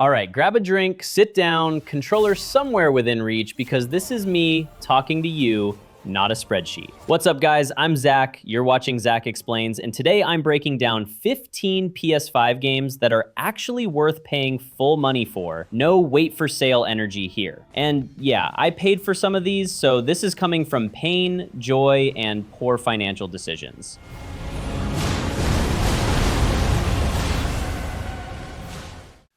All right, grab a drink, sit down, controller somewhere within reach, because this is me talking to you, not a spreadsheet. What's up, guys? I'm Zach. You're watching Zach Explains, and today I'm breaking down 15 PS5 games that are actually worth paying full money for. No wait for sale energy here. And yeah, I paid for some of these, so this is coming from pain, joy, and poor financial decisions.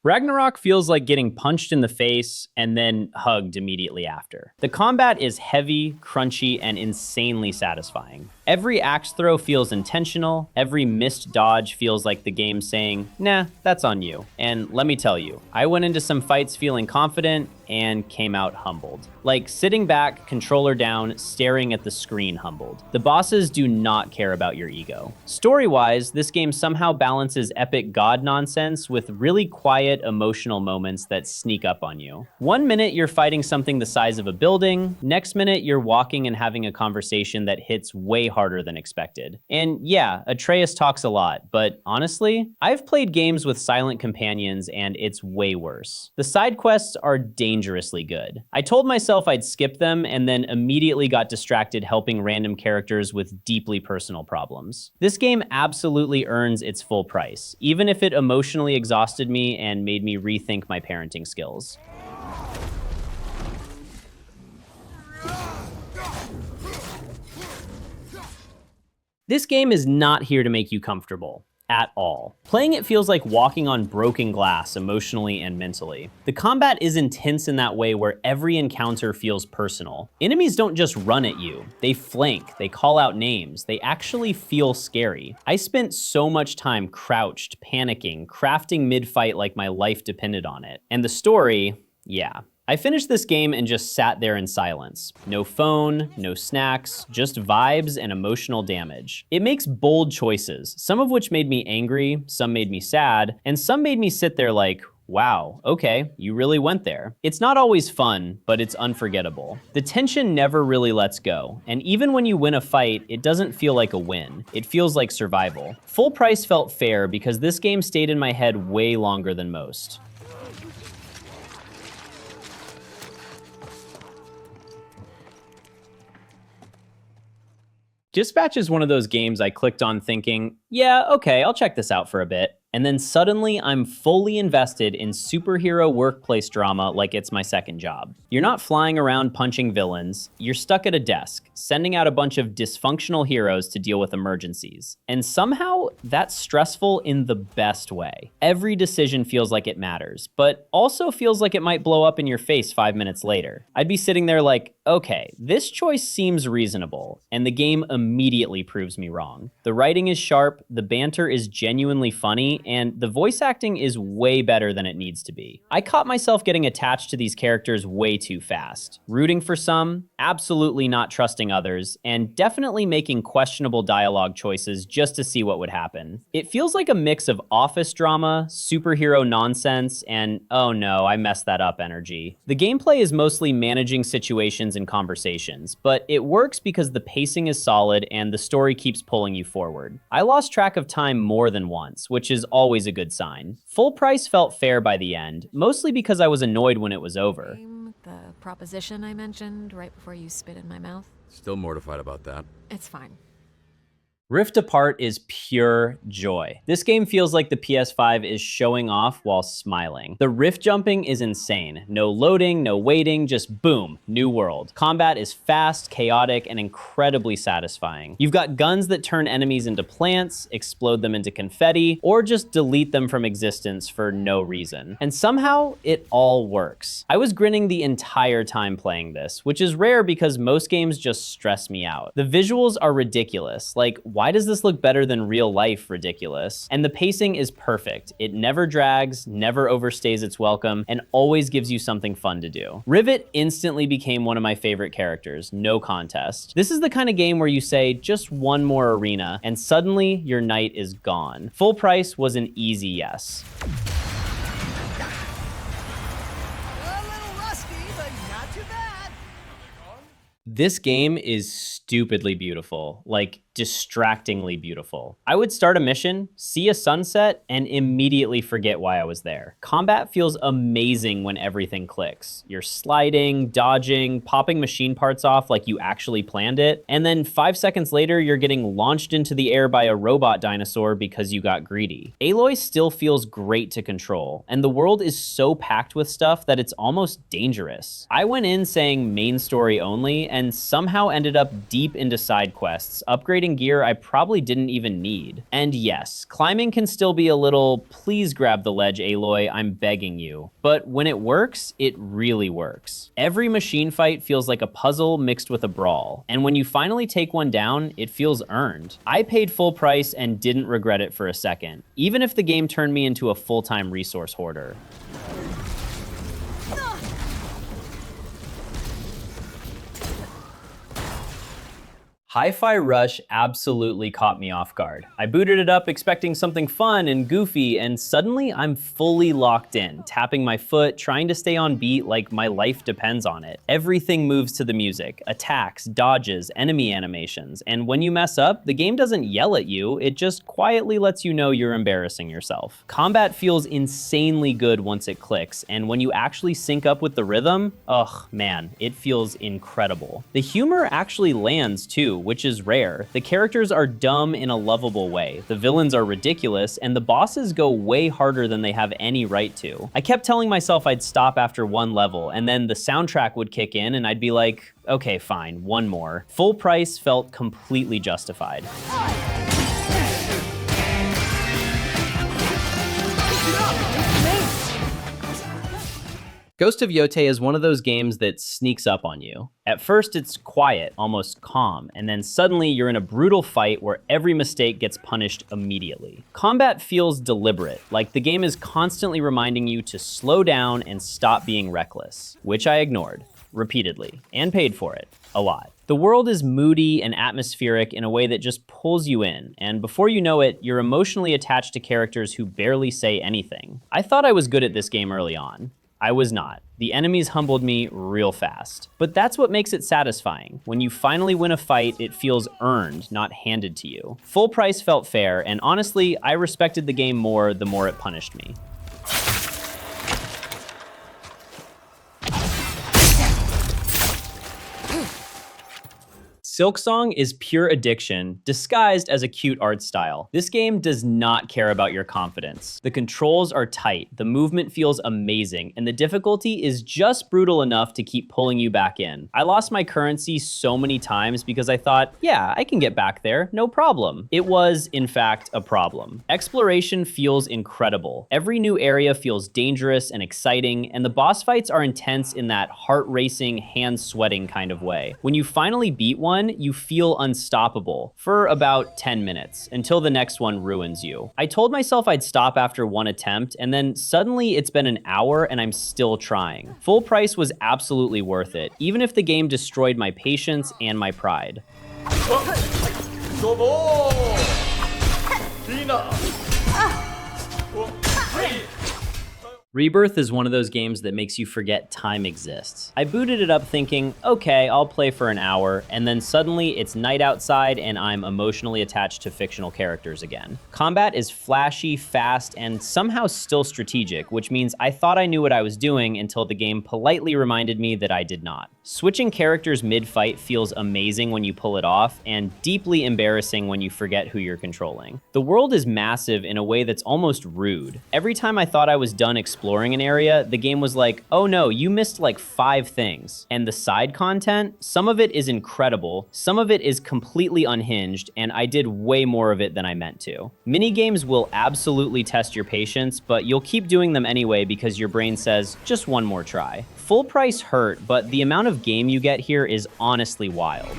Ragnarok feels like getting punched in the face and then hugged immediately after. The combat is heavy, crunchy, and insanely satisfying. Every axe throw feels intentional, every missed dodge feels like the game saying, nah, that's on you. And let me tell you, I went into some fights feeling confident and came out humbled. Like sitting back, controller down, staring at the screen humbled. The bosses do not care about your ego. Story-wise, this game somehow balances epic god nonsense with really quiet, emotional moments that sneak up on you. One minute you're fighting something the size of a building, next minute you're walking and having a conversation that hits way harder than expected. And yeah, Atreus talks a lot, but honestly, I've played games with silent companions and it's way worse. The side quests are dangerously good. I told myself I'd skip them and then immediately got distracted helping random characters with deeply personal problems. This game absolutely earns its full price, even if it emotionally exhausted me and made me rethink my parenting skills. This game is not here to make you comfortable. At all. Playing it feels like walking on broken glass emotionally and mentally. The combat is intense in that way where every encounter feels personal. Enemies don't just run at you, they flank, they call out names, they actually feel scary. I spent so much time crouched, panicking, crafting mid-fight like my life depended on it. And the story, yeah. I finished this game and just sat there in silence. No phone, no snacks, just vibes and emotional damage. It makes bold choices, some of which made me angry, some made me sad, and some made me sit there like, wow, okay, you really went there. It's not always fun, but it's unforgettable. The tension never really lets go, and even when you win a fight, it doesn't feel like a win. It feels like survival. Full price felt fair because this game stayed in my head way longer than most. Dispatch is one of those games I clicked on thinking, yeah, okay, I'll check this out for a bit. And then suddenly I'm fully invested in superhero workplace drama like it's my second job. You're not flying around punching villains, you're stuck at a desk, sending out a bunch of dysfunctional heroes to deal with emergencies. And somehow that's stressful in the best way. Every decision feels like it matters, but also feels like it might blow up in your face 5 minutes later. I'd be sitting there like, okay, this choice seems reasonable, and the game immediately proves me wrong. The writing is sharp, the banter is genuinely funny, and the voice acting is way better than it needs to be. I caught myself getting attached to these characters way too fast. Rooting for some, absolutely not trusting others, and definitely making questionable dialogue choices just to see what would happen. It feels like a mix of office drama, superhero nonsense, and oh no, I messed that up energy. The gameplay is mostly managing situations and conversations, but it works because the pacing is solid and the story keeps pulling you forward. I lost track of time more than once, which is always a good sign. Full price felt fair by the end, mostly because I was annoyed when it was over. The proposition I mentioned right before you spit in my mouth. Still mortified about that. It's fine. Rift Apart is pure joy. This game feels like the PS5 is showing off while smiling. The rift jumping is insane. No loading, no waiting, just boom, new world. Combat is fast, chaotic, and incredibly satisfying. You've got guns that turn enemies into plants, explode them into confetti, or just delete them from existence for no reason. And somehow, it all works. I was grinning the entire time playing this, which is rare because most games just stress me out. The visuals are ridiculous. Like, why does this look better than real life ridiculous? And the pacing is perfect. It never drags, never overstays its welcome, and always gives you something fun to do. Rivet instantly became one of my favorite characters, no contest. This is the kind of game where you say, just one more arena, and suddenly your night is gone. Full price was an easy yes. This game is stupidly beautiful. Like, distractingly beautiful. I would start a mission, see a sunset, and immediately forget why I was there. Combat feels amazing when everything clicks. You're sliding, dodging, popping machine parts off like you actually planned it, and then 5 seconds later, you're getting launched into the air by a robot dinosaur because you got greedy. Aloy still feels great to control, and the world is so packed with stuff that it's almost dangerous. I went in saying main story only, and somehow ended up deep into side quests, upgrading gear I probably didn't even need. And yes, climbing can still be a little, please grab the ledge, Aloy, I'm begging you. But when it works, it really works. Every machine fight feels like a puzzle mixed with a brawl, and when you finally take one down, it feels earned. I paid full price and didn't regret it for a second, even if the game turned me into a full-time resource hoarder. Hi-Fi Rush absolutely caught me off guard. I booted it up expecting something fun and goofy, and suddenly I'm fully locked in, tapping my foot, trying to stay on beat like my life depends on it. Everything moves to the music, attacks, dodges, enemy animations, and when you mess up, the game doesn't yell at you, it just quietly lets you know you're embarrassing yourself. Combat feels insanely good once it clicks, and when you actually sync up with the rhythm, ugh, man, it feels incredible. The humor actually lands too, which is rare. The characters are dumb in a lovable way, the villains are ridiculous, and the bosses go way harder than they have any right to. I kept telling myself I'd stop after one level, and then the soundtrack would kick in and I'd be like, okay, fine, one more. Full price felt completely justified. Ghost of Yotei is one of those games that sneaks up on you. At first, it's quiet, almost calm, and then suddenly you're in a brutal fight where every mistake gets punished immediately. Combat feels deliberate, like the game is constantly reminding you to slow down and stop being reckless, which I ignored, repeatedly, and paid for it, a lot. The world is moody and atmospheric in a way that just pulls you in, and before you know it, you're emotionally attached to characters who barely say anything. I thought I was good at this game early on. I was not. The enemies humbled me real fast. But that's what makes it satisfying. When you finally win a fight, it feels earned, not handed to you. Full price felt fair, and honestly, I respected the game more the more it punished me. Silksong is pure addiction, disguised as a cute art style. This game does not care about your confidence. The controls are tight, the movement feels amazing, and the difficulty is just brutal enough to keep pulling you back in. I lost my currency so many times because I thought, yeah, I can get back there, no problem. It was, in fact, a problem. Exploration feels incredible. Every new area feels dangerous and exciting, and the boss fights are intense in that heart-racing, hand-sweating kind of way. When you finally beat one, you feel unstoppable for about 10 minutes until the next one ruins you. I told myself I'd stop after one attempt, and then suddenly it's been an hour and I'm still trying. Full price was absolutely worth it, even if the game destroyed my patience and my pride. Rebirth is one of those games that makes you forget time exists. I booted it up thinking, okay, I'll play for an hour, and then suddenly it's night outside and I'm emotionally attached to fictional characters again. Combat is flashy, fast, and somehow still strategic, which means I thought I knew what I was doing until the game politely reminded me that I did not. Switching characters mid-fight feels amazing when you pull it off, and deeply embarrassing when you forget who you're controlling. The world is massive in a way that's almost rude. Every time I thought I was done exploring an area, the game was like, oh no, you missed like 5 things. And the side content, some of it is incredible, some of it is completely unhinged, and I did way more of it than I meant to. Minigames will absolutely test your patience, but you'll keep doing them anyway because your brain says, just one more try. Full price hurt, but the amount of game you get here is honestly wild. I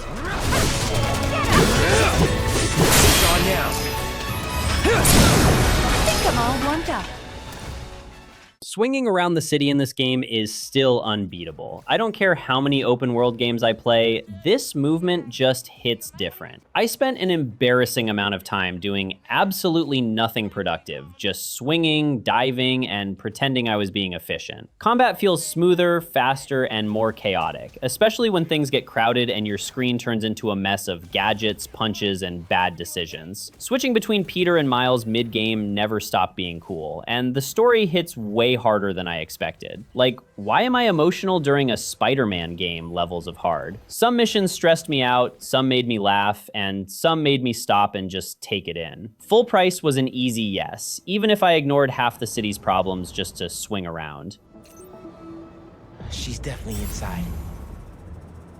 think I'm all warmed up. Swinging around the city in this game is still unbeatable. I don't care how many open world games I play, this movement just hits different. I spent an embarrassing amount of time doing absolutely nothing productive, just swinging, diving, and pretending I was being efficient. Combat feels smoother, faster, and more chaotic, especially when things get crowded and your screen turns into a mess of gadgets, punches, and bad decisions. Switching between Peter and Miles mid-game never stopped being cool, and the story hits way harder than I expected. Like, why am I emotional during a Spider-Man game levels of hard? Some missions stressed me out, some made me laugh, and some made me stop and just take it in. Full price was an easy yes, even if I ignored half the city's problems just to swing around. She's definitely inside.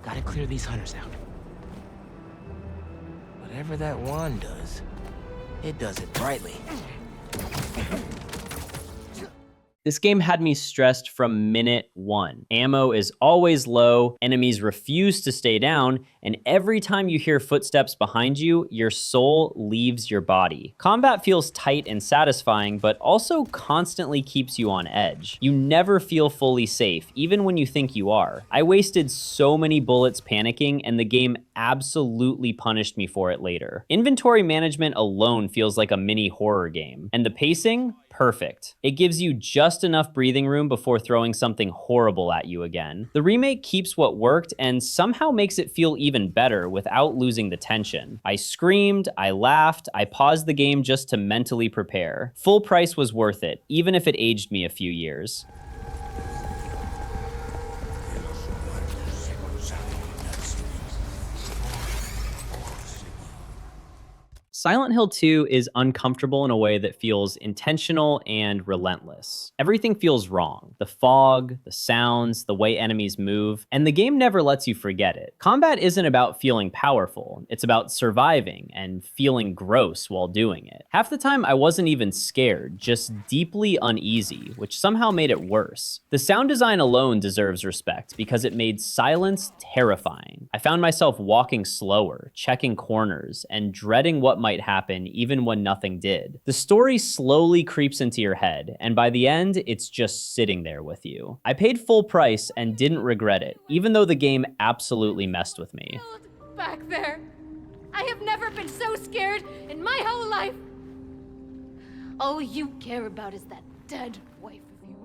Gotta clear these hunters out. Whatever that wand does, it does it brightly. This game had me stressed from minute one. Ammo is always low, enemies refuse to stay down, and every time you hear footsteps behind you, your soul leaves your body. Combat feels tight and satisfying, but also constantly keeps you on edge. You never feel fully safe, even when you think you are. I wasted so many bullets panicking, and the game absolutely punished me for it later. Inventory management alone feels like a mini horror game, and the pacing? Perfect. It gives you just enough breathing room before throwing something horrible at you again. The remake keeps what worked and somehow makes it feel even better without losing the tension. I screamed, I laughed, I paused the game just to mentally prepare. Full price was worth it, even if it aged me a few years. Silent Hill 2 is uncomfortable in a way that feels intentional and relentless. Everything feels wrong. The fog, the sounds, the way enemies move, and the game never lets you forget it. Combat isn't about feeling powerful, it's about surviving and feeling gross while doing it. Half the time I wasn't even scared, just deeply uneasy, which somehow made it worse. The sound design alone deserves respect because it made silence terrifying. I found myself walking slower, checking corners, and dreading what might happen even when nothing did. The story slowly creeps into your head, and by the end, it's just sitting there with you. I paid full price and didn't regret it, even though the game absolutely messed with me. Back there. I have never been so scared in my whole life. All you care about is that dead wife of yours.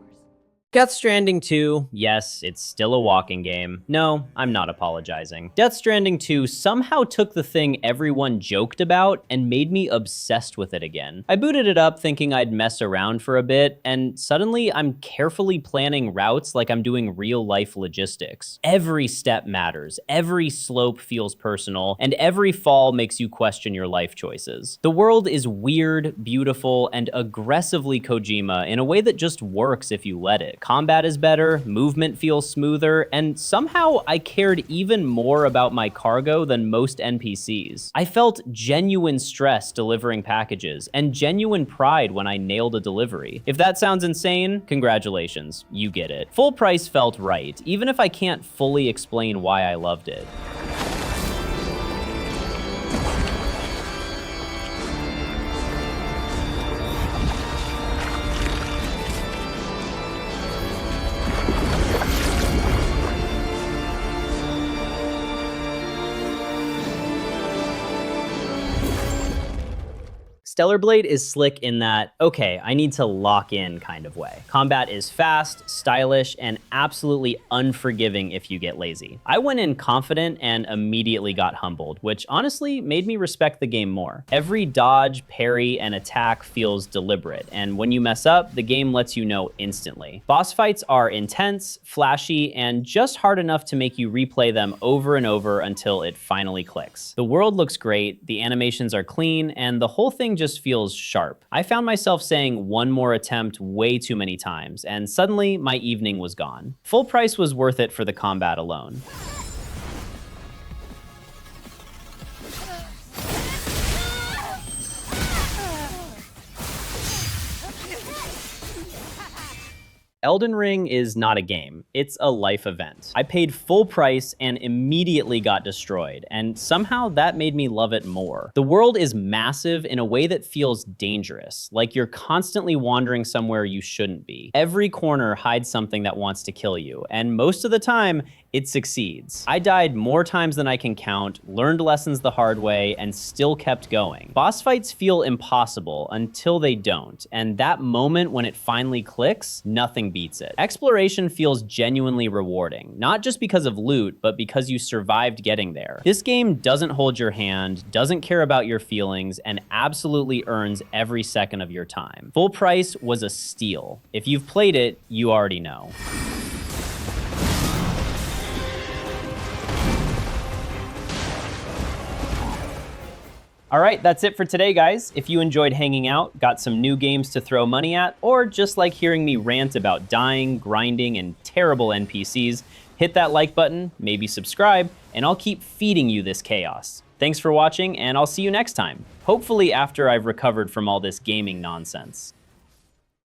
Death Stranding 2, yes, it's still a walking game. No, I'm not apologizing. Death Stranding 2 somehow took the thing everyone joked about and made me obsessed with it again. I booted it up thinking I'd mess around for a bit, and suddenly I'm carefully planning routes like I'm doing real-life logistics. Every step matters, every slope feels personal, and every fall makes you question your life choices. The world is weird, beautiful, and aggressively Kojima in a way that just works if you let it. Combat is better, movement feels smoother, and somehow I cared even more about my cargo than most NPCs. I felt genuine stress delivering packages, and genuine pride when I nailed a delivery. If that sounds insane, congratulations, you get it. Full price felt right, even if I can't fully explain why I loved it. Stellar Blade is slick in that, okay, I need to lock in kind of way. Combat is fast, stylish, and absolutely unforgiving if you get lazy. I went in confident and immediately got humbled, which honestly made me respect the game more. Every dodge, parry, and attack feels deliberate, and when you mess up, the game lets you know instantly. Boss fights are intense, flashy, and just hard enough to make you replay them over and over until it finally clicks. The world looks great, the animations are clean, and the whole thing just feels sharp. I found myself saying one more attempt way too many times, and suddenly my evening was gone. Full price was worth it for the combat alone. Elden Ring is not a game, it's a life event. I paid full price and immediately got destroyed, and somehow that made me love it more. The world is massive in a way that feels dangerous, like you're constantly wandering somewhere you shouldn't be. Every corner hides something that wants to kill you, and most of the time, it succeeds. I died more times than I can count, learned lessons the hard way, and still kept going. Boss fights feel impossible until they don't, and that moment when it finally clicks, nothing beats it. Exploration feels genuinely rewarding, not just because of loot, but because you survived getting there. This game doesn't hold your hand, doesn't care about your feelings, and absolutely earns every second of your time. Full price was a steal. If you've played it, you already know. All right, that's it for today, guys. If you enjoyed hanging out, got some new games to throw money at, or just like hearing me rant about dying, grinding, and terrible NPCs, hit that like button, maybe subscribe, and I'll keep feeding you this chaos. Thanks for watching, and I'll see you next time. Hopefully after I've recovered from all this gaming nonsense.